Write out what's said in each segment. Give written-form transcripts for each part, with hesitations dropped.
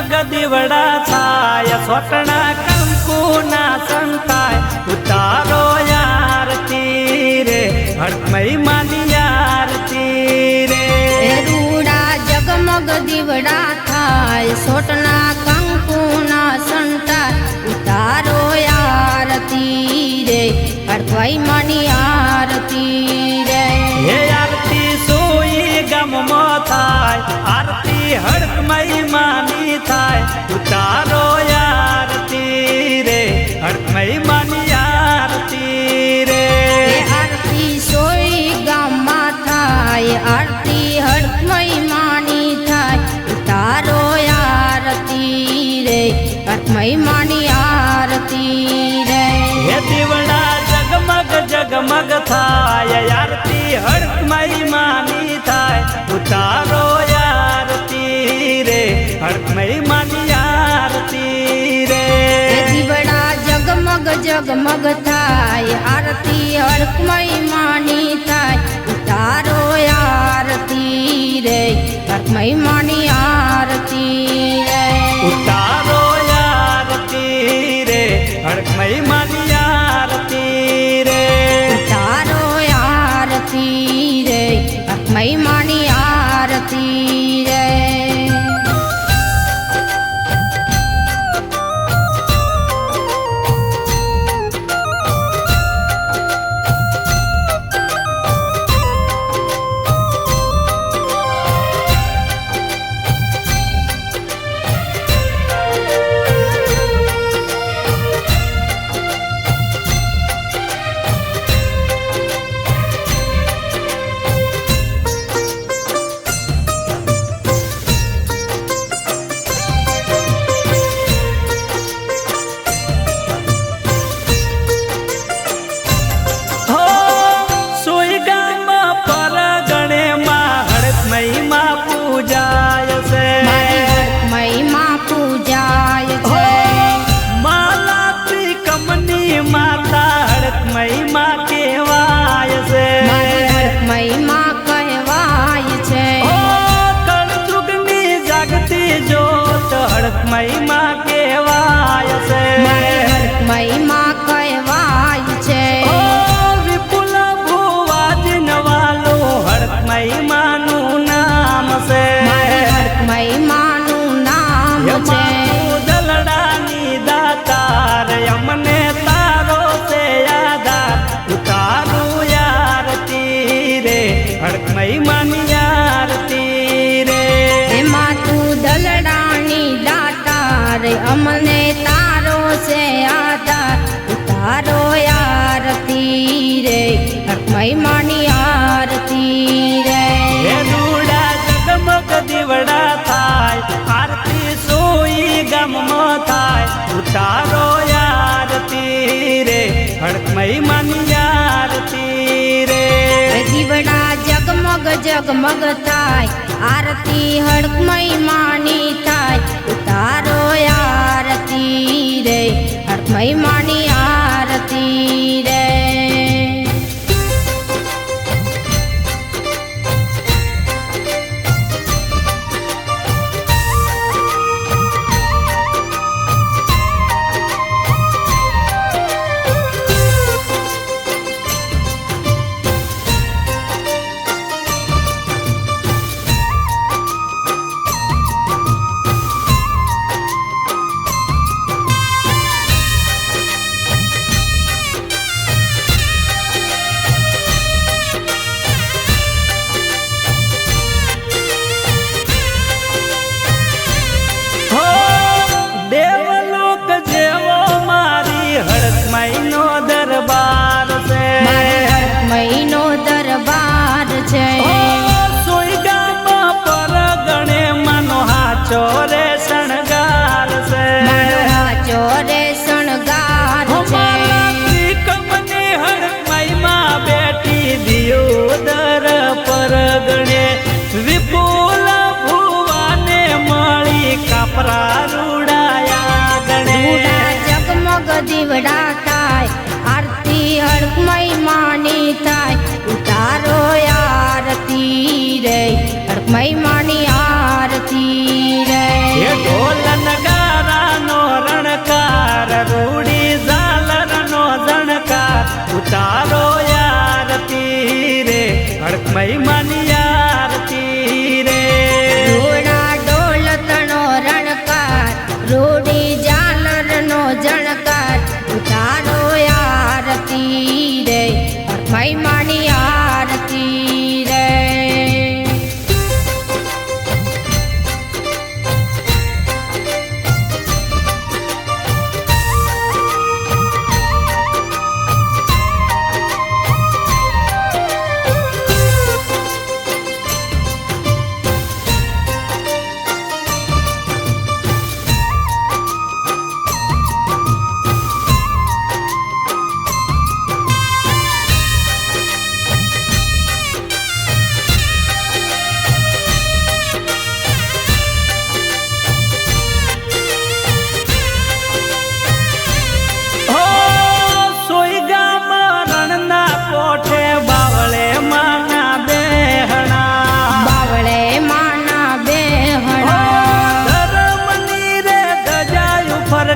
जगमग दीवड़ा थाय सोटना कंकु ना संताय उतारो आरती रे हड़कमई मानी आरती रे रूड़ा जगमग दीवड़ा थाय सोटना कंकु ना संताय उतारो आरती रे हड़कमई मानी आरती रे हे आरती सोई गम मो थाय आरती हड़कमई मानी थाय उतारो आरती रे हड़कमई मानी आरती रे आरती सोई गामा थाय आरती हड़कमई मानी थाय उतारो आरती रे हड़कमई मानी आरती रे हे दीवड़ा जगमग जगमग थाय आरती हड़कमई मानी थाय उतारो आरती रे हड़कमई मानी आरती रे दीवड़ा जगमग जगमग थाय आरती हड़कमई मानी थाय उतारो आरती रे हड़कमई मानी आरती रे उतारो आरती रे हड़कमई मानी आरती रे उतारो आरती रे हड़कमई मानी आरती रे हो सोई गाम पर गणे माँ हड़कमई माँ पूजाय से हड़कमई माँ पूजाय हो छे माला त्रिकमनी माता हड़कमई माँ केवाय से हड़कमई माँ कहवाय छे हो कणजुगनी जागती जोत हड़कमई माँ केवाय से हड़कमई माँ कहवाय छे ओ विपुल भुवा जिनवालो हड़कमई मानु नाम से हड़कमई मानु नाम छे यमानु दलडानी दातार यमने तारो से आधार उतारू आरती रे हड़कमई मानी आरती रे एमा तू दलडानी दातार अमने तारो से आधार उतारो आरती रे हड़कमई मानी आरती रे हे रूड़ा जगमग दीवड़ा थाय आरती सोई गम मो थाय उतारो आरती रे हड़कमई मानी आरती रे दीवड़ा जगमग जगमग थाय आरती हड़कमई मानी थाय उतारो आरती रे हड़कमई मानी आरती रे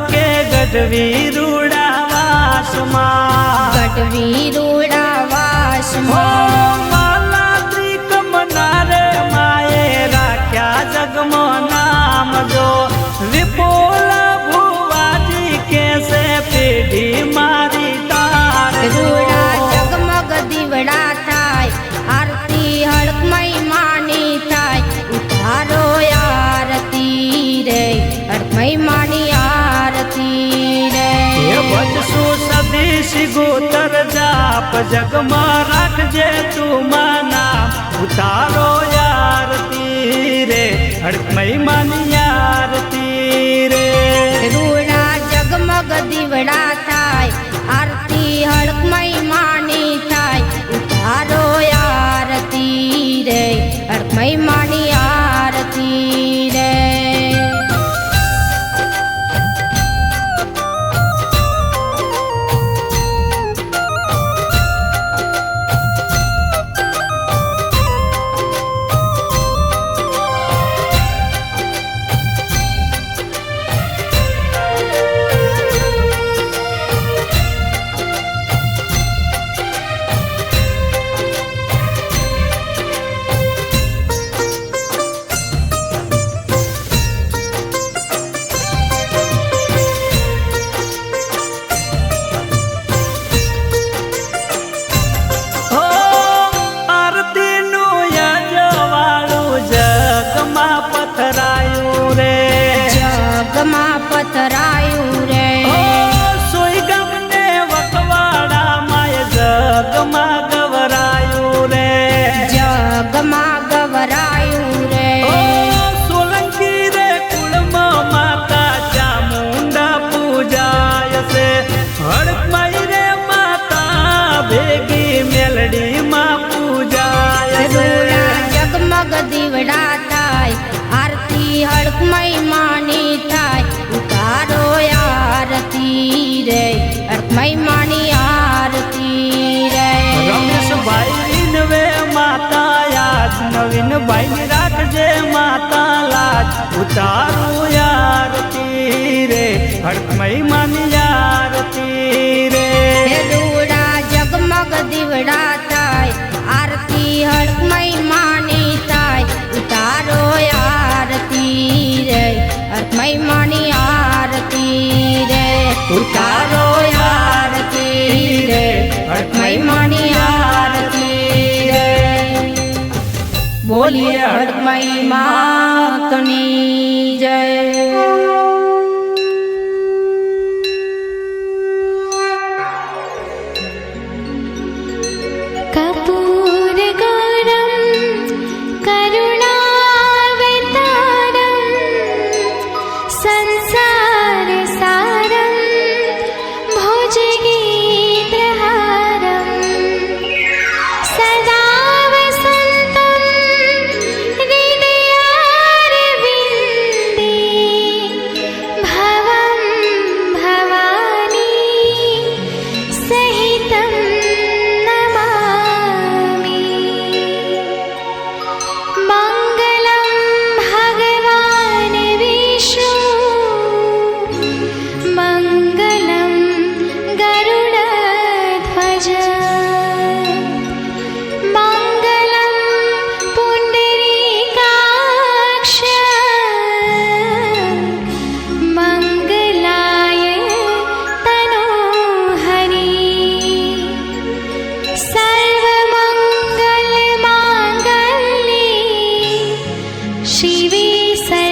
કે ગઢવી રૂડાવાસમાં ગઢવી રૂડાવાસમાં માલા ત્રિકમના રે માએ રાખ્યા જગમાં નામ જો વિપુલ ભુવાજી કેસે પેઢી મારી તાર રૂડા જગમગ દીવડા થાય આરતી હડકમય માની થાય ઉતારો આરતી રે હડકમય માની આરતી રે બચશું સદીશ ગોતર જાપ જગમાં રાખજે તું માના ઉતારો આરતી રે હડકમય માની આરતી રે રૂડા જગમગ દીવડા થાય આરતી હડકમય માની થાય ઉતારો આરતી રે હડકમય માની આરતી રે જગમાં પથરાયું રે સોઈ ગમને વકવાડા માય જગમાં ગવરાયું રે જગમાં ગવરાયું રે સોલંકી રે કુળમાં માતા ચામુંડા પૂજાય છે હડકમય રે માતા ભેગી મેલડીમાં પૂજાય છે જગમગ દીવડા થાય આરતી હડકમય માની થાય ઉતારો આરતી રે હડકમય માની આરતી રે રમેશભાઈ નવે માતા યાદ નવીન ભાઈ રાખજે માતા લાજ ઉતારો આરતી રે હડકમય માની આરતી રે રૂડા જગમગ દીવડા થાય આરતી હડકમય માની થાય ઉતારો આરતી રે હડકમય માની આરતી રે ઉતારો આરતી રે હડકમય માની આરતી રે બોલીએ હડકમય માતની જય शिवे